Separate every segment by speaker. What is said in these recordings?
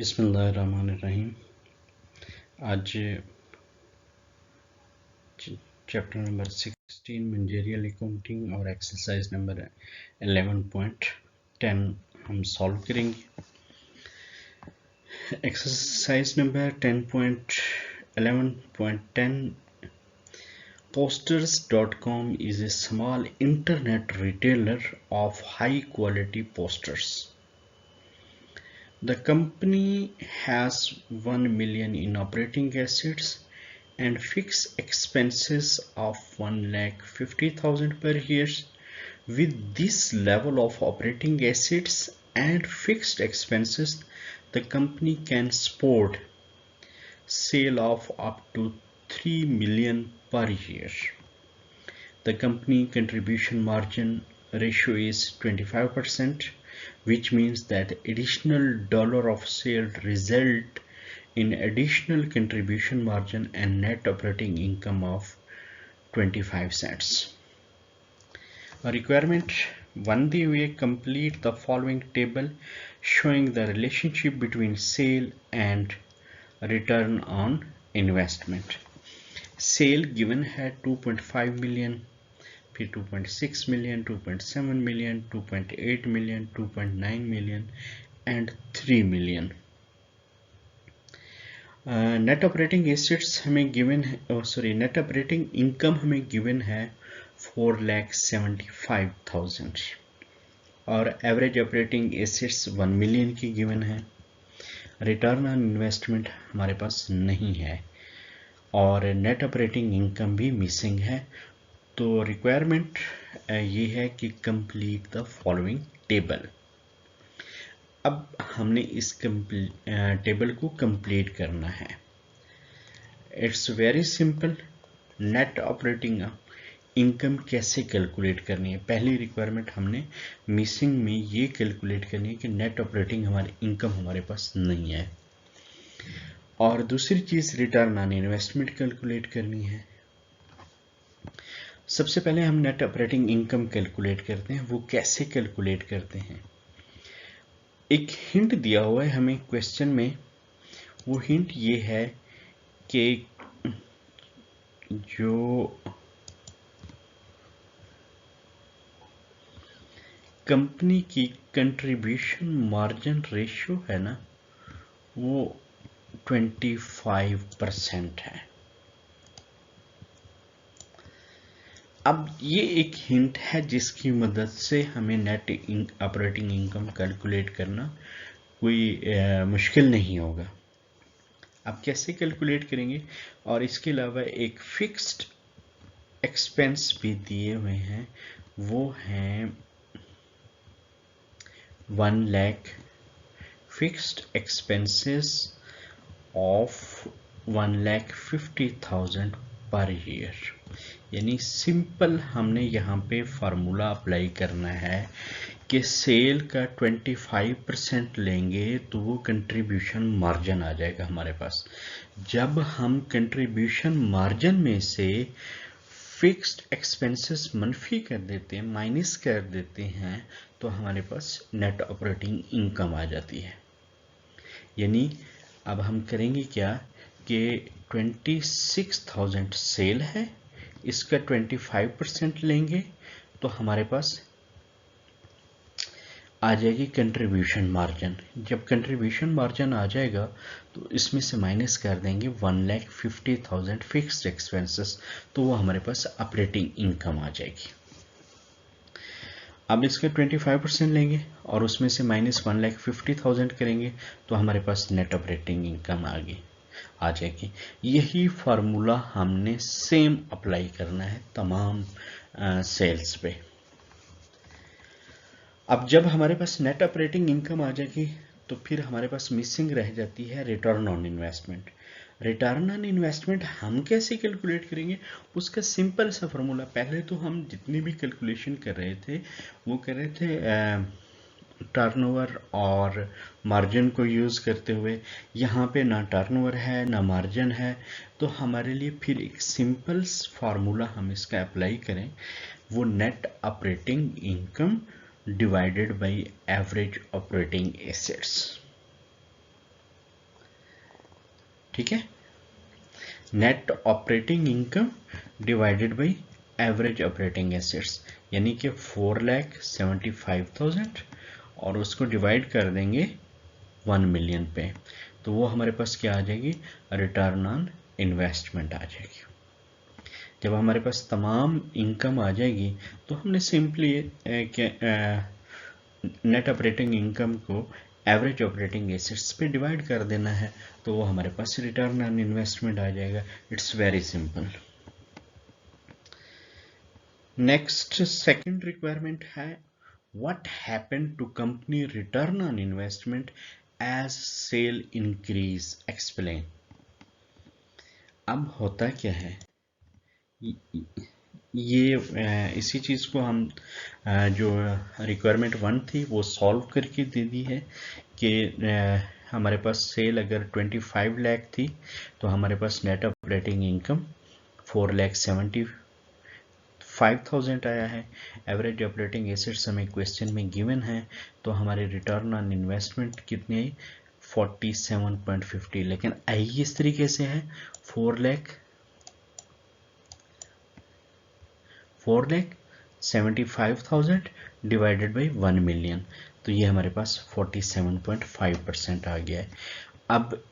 Speaker 1: बिस्मिल्लाहिर्रहमानिर्रहीम। आज chapter number 16 managerial accounting और एक्सरसाइज नंबर 11.10 हम सॉल्व करेंगे। Exercise number 11.10 posters.com is a small internet retailer of high quality posters. The company has 1 million in operating assets and fixed expenses of 1,50,000 per year. With this level of operating assets and fixed expenses, the company can support sale of up to 3 million per year. The company contribution margin ratio is 25%, which means that additional dollar of sale result in additional contribution margin and net operating income of 25 cents. A requirement: one day we complete the following table showing the relationship between sale and return on investment. Sale given है 2.5 million, फिर 2.6 million, 2.7 million, 2.8 million, 2.9 million and 3 million. Net operating assets हमें given है, net operating income हमें given है 4,75,000 और average operating assets 1 million की given है। Return on investment हमारे पास नहीं है और नेट ऑपरेटिंग इनकम भी मिसिंग है। तो रिक्वायरमेंट ये है कि कंप्लीट द फॉलोइंग टेबल। अब हमने इस टेबल को कंप्लीट करना है। It's very simple. Net operating income कैसे कैलकुलेट करनी है? पहली रिक्वायरमेंट हमने मिसिंग में ये कैलकुलेट करनी है कि नेट ऑपरेटिंग हमारी इनकम हमारे पास नहीं है। और दूसरी चीज रिटर्न ऑन इन्वेस्टमेंट कैलकुलेट करनी है। सबसे पहले हम नेट ऑपरेटिंग इनकम कैलकुलेट करते हैं। वो कैसे कैलकुलेट करते हैं? एक हिंट दिया हुआ है हमें क्वेश्चन में। वो हिंट ये है कि जो कंपनी की कंट्रीब्यूशन मार्जिन रेशियो है ना, वो 25% है। अब ये एक हिंट है जिसकी मदद से हमें नेट ऑपरेटिंग इनकम कैलकुलेट करना कोई मुश्किल नहीं होगा। अब कैसे कैलकुलेट करेंगे? और इसके अलावा एक फिक्स्ड एक्सपेंस भी दिए हुए हैं, वो हैं 1 lakh fixed expenses of 1,50,000 per year. यानी सिंपल हमने यहाँ पे फार्मूला अप्लाई करना है कि सेल का 25% लेंगे तो वो कंट्रीब्यूशन मार्जिन आ जाएगा हमारे पास। जब हम कंट्रीब्यूशन मार्जिन में से फिक्स्ड एक्सपेंसेस मनफी कर देते हैं, माइनस कर देते हैं, तो हमारे पास नेट ऑपरेटिंग इनकम आ जाती है। यानी अब हम करेंगे क्या कि 26,000 सेल है, इसका 25% लेंगे तो हमारे पास आ जाएगी कंट्रीब्यूशन मार्जिन। जब कंट्रीब्यूशन मार्जिन आ जाएगा तो इसमें से माइनस कर देंगे 1,50,000 फिक्स्ड एक्सपेंसेस, तो वो हमारे पास ऑपरेटिंग इनकम आ जाएगी। अब इसका 25% लेंगे और उसमें से माइनस 1,50,000 करेंगे तो हमारे पास नेट ऑपरेटिंग इनकम आ जाएगी। यही फार्मूला हमने सेम अप्लाई करना है तमाम सेल्स पे। अब जब हमारे पास नेट ऑपरेटिंग इनकम आ जाएगी तो फिर हमारे पास मिसिंग रह जाती है return on investment. Return on investment हम कैसे कैलकुलेट करेंगे? उसका सिंपल सा फार्मूला, पहले तो हम जितनी भी कैलकुलेशन कर रहे थे वो कर रहे थे टर्नओवर और मार्जिन को यूज़ करते हुए। यहाँ पे ना टर्नओवर है ना मार्जिन है, तो हमारे लिए फिर एक सिंपल फार्मूला हम इसका अप्लाई करें, वो net operating income divided by average operating assets. ठीक है, net operating income divided by average operating assets, यानी कि 4,75,000 और उसको डिवाइड कर देंगे 1 मिलियन पे, तो वो हमारे पास क्या आ जाएगी, रिटर्न ऑन इन्वेस्टमेंट आ जाएगी। जब हमारे पास तमाम इनकम आ जाएगी तो हमने सिंपली नेट ऑपरेटिंग इनकम को एवरेज ऑपरेटिंग एसेट्स पे डिवाइड कर देना है, तो वो हमारे पास रिटर्न ऑन इन्वेस्टमेंट आ जाएगा। It's very simple. Next second requirement है, what happened to company return on investment as sale increase, explain. अब होता क्या है, ये इसी चीज़ को हम जो रिक्वायरमेंट 1 थी वो सॉल्व करके दे दी है कि हमारे पास सेल अगर 25 लाख थी तो हमारे पास नेट ऑपरेटिंग इनकम 4,75,000 आया है। एवरेज ऑपरेटिंग एसेट्स हमें क्वेश्चन में गिवन है, तो हमारे रिटर्न ऑन इन्वेस्टमेंट कितनी आई, 47.50। लेकिन आई इस तरीके से है, 4,75,000 डिवाइडेड बाई 1 मिलियन, तो ये हमारे पास 47.5% आ गया है। अब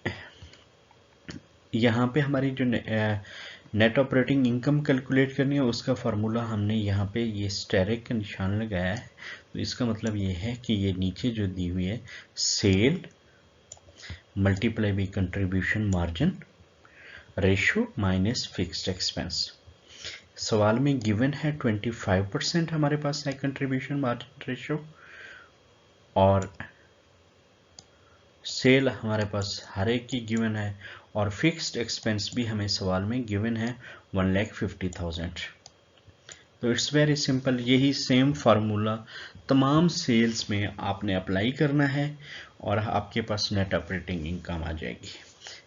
Speaker 1: यहाँ पे हमारी जो नेट ऑपरेटिंग इनकम कैलकुलेट करनी है उसका फार्मूला हमने यहाँ पे ये स्टेरिक का निशान लगाया है, तो इसका मतलब ये है कि ये नीचे जो दी हुई है, sale multiply by contribution margin ratio minus fixed expense. सवाल में गिवन है 25% हमारे पास है कंट्रीब्यूशन मार्जिन रेशियो, और सेल हमारे पास हर एक की गिवन है, और फिक्स्ड एक्सपेंस भी हमें सवाल में गिवन है 1,50,000। तो इट्स वेरी सिंपल, यही सेम फार्मूला तमाम सेल्स में आपने अप्लाई करना है और आपके पास नेट ऑपरेटिंग इनकम आ जाएगी।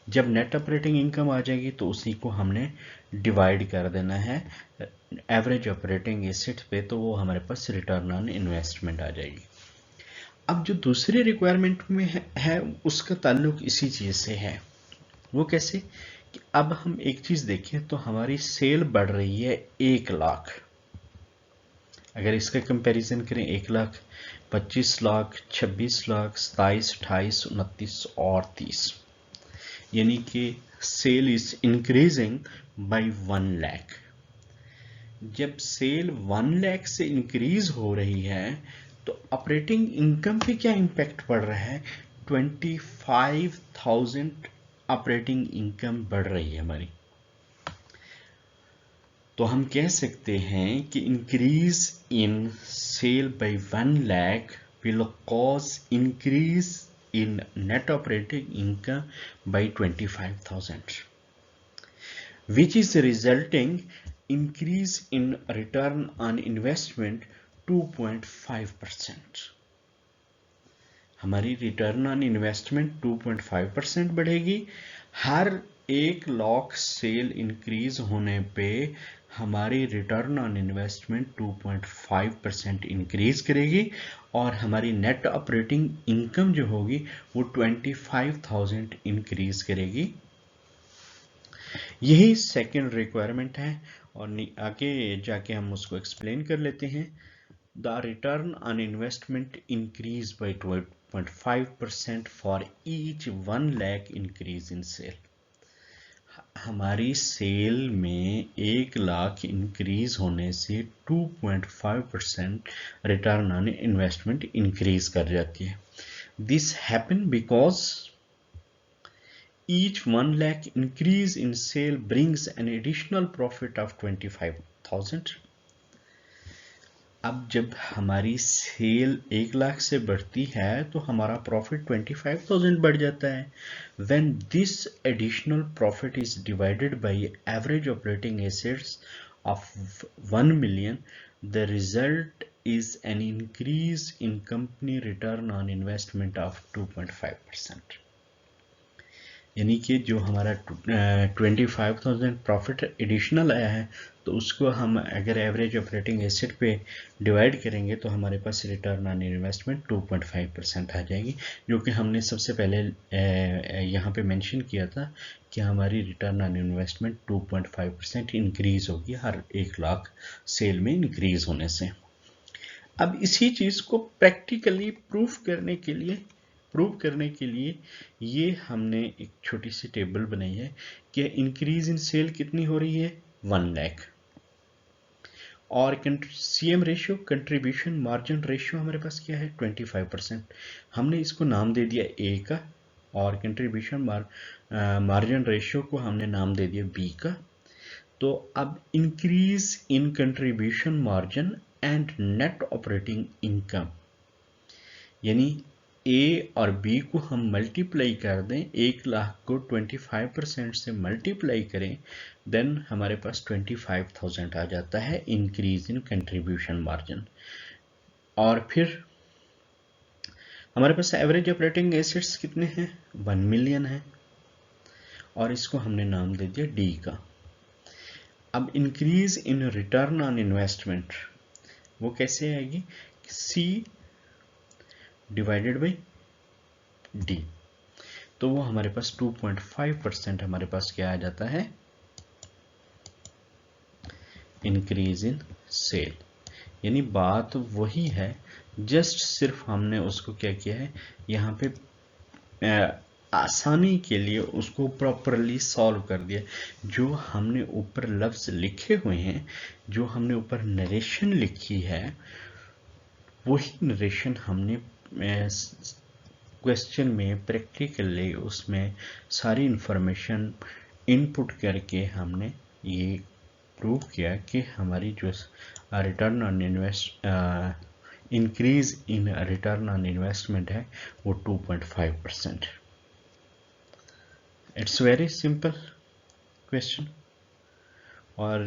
Speaker 1: जब नेट ऑपरेटिंग इनकम आ जाएगी तो उसी को हमने डिवाइड कर देना है एवरेज ऑपरेटिंग एसेट पे, तो वो हमारे पास रिटर्न ऑन इन्वेस्टमेंट आ जाएगी। अब जो दूसरी रिक्वायरमेंट में है उसका ताल्लुक इसी चीज से है। वो कैसे कि अब हम एक चीज देखें तो हमारी सेल बढ़ रही है 1 लाख, अगर इसका कंपैरिजन करें 1 लाख, 25 लाख, 26 लाख, 27, 28, 29 और 30, यानी कि sale is increasing by 1 lakh. जब सेल 1 लाख से इंक्रीज हो रही है तो ऑपरेटिंग इनकम पे क्या इंपैक्ट पड़ रहा है, 25,000 ऑपरेटिंग इनकम बढ़ रही है हमारी। तो हम कह सकते हैं कि increase in sale by 1 lakh will cause increase in net operating income by 25,000, which is resulting increase in return on investment 2.5%। हमारी रिटर्न ऑन इन्वेस्टमेंट 2.5% बढ़ेगी। हर 1 लाख सेल इंक्रीज होने पे हमारी रिटर्न ऑन इन्वेस्टमेंट 2.5% इंक्रीज करेगी, और हमारी नेट ऑपरेटिंग इनकम जो होगी वो 25,000 इंक्रीज करेगी। यही सेकंड रिक्वायरमेंट है, और आगे जाके हम उसको एक्सप्लेन कर लेते हैं। The return on investment increased by 12.5% for each 1 lakh increase in sale। हमारी सेल में 1 लाख इंक्रीज होने से 2.5% रिटर्न ऑन इन्वेस्टमेंट इंक्रीज कर जाती है। This happen because each 1 lakh increase in sale brings an additional profit of 25,000। अब जब हमारी सेल 1 लाख से बढ़ती है तो हमारा प्रॉफिट 25,000 बढ़ जाता है। When this additional profit is divided by average operating assets of 1 million, the result is an increase in company return on investment of 2.5%। यानी कि जो हमारा 25,000 प्रॉफिट एडिशनल आया है, तो उसको हम अगर एवरेज ऑपरेटिंग एसेट पे डिवाइड करेंगे तो हमारे पास रिटर्न ऑन इन्वेस्टमेंट 2.5% आ जाएगी, जो कि हमने सबसे पहले यहाँ पे मेंशन किया था कि हमारी रिटर्न ऑन इन्वेस्टमेंट 2.5% इंक्रीज होगी हर 1 लाख सेल में इंक्रीज होने से। अब इसी चीज़ को प्रैक्टिकली प्रूव करने के लिए ये हमने एक छोटी सी टेबल बनाई है कि इंक्रीज इन सेल कितनी हो रही है, 1 लाख, और CM ratio, contribution margin ratio हमारे पास क्या है, 25%। हमने इसको नाम दे दिया ए का, और कंट्रीब्यूशन मार्जिन रेशियो को हमने नाम दे दिया बी का। तो अब increase in contribution margin and net operating income, यानी ए और बी को हम मल्टीप्लाई कर दें, 1 लाख को 25% से मल्टीप्लाई करें, देन हमारे पास 25,000 आ जाता है इंक्रीज इन कंट्रीब्यूशन मार्जिन। और फिर हमारे पास एवरेज ऑपरेटिंग एसेट्स कितने हैं, 1 मिलियन है, और इसको हमने नाम दे दिया डी का। अब increase in return on investment वो कैसे आएगी, सी डिवाइडेड बाई डी, तो वो हमारे पास 2.5% हमारे पास क्या आ जाता है, इंक्रीज इन सेल। यानी बात वही है, जस्ट सिर्फ हमने उसको क्या किया है यहाँ पे आसानी के लिए उसको प्रॉपरली सॉल्व कर दिया। जो हमने ऊपर लफ्ज लिखे हुए हैं, जो हमने ऊपर नरेशन लिखी है, वही नरेशन हमने क्वेश्चन में प्रैक्टिकली उसमें सारी इंफॉर्मेशन इनपुट करके हमने ये प्रूव किया कि हमारी जो return on increase in return on investment है वो 2.5%। इट्स वेरी सिंपल क्वेश्चन, और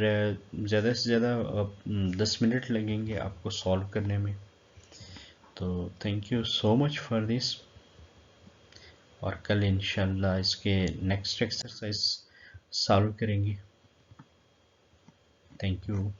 Speaker 1: ज़्यादा से ज़्यादा 10 मिनट लगेंगे आपको सॉल्व करने में। तो thank you so much for this, और कल इंशाल्लाह इसके नेक्स्ट एक्सरसाइज सॉल्व करेंगे। Thank you.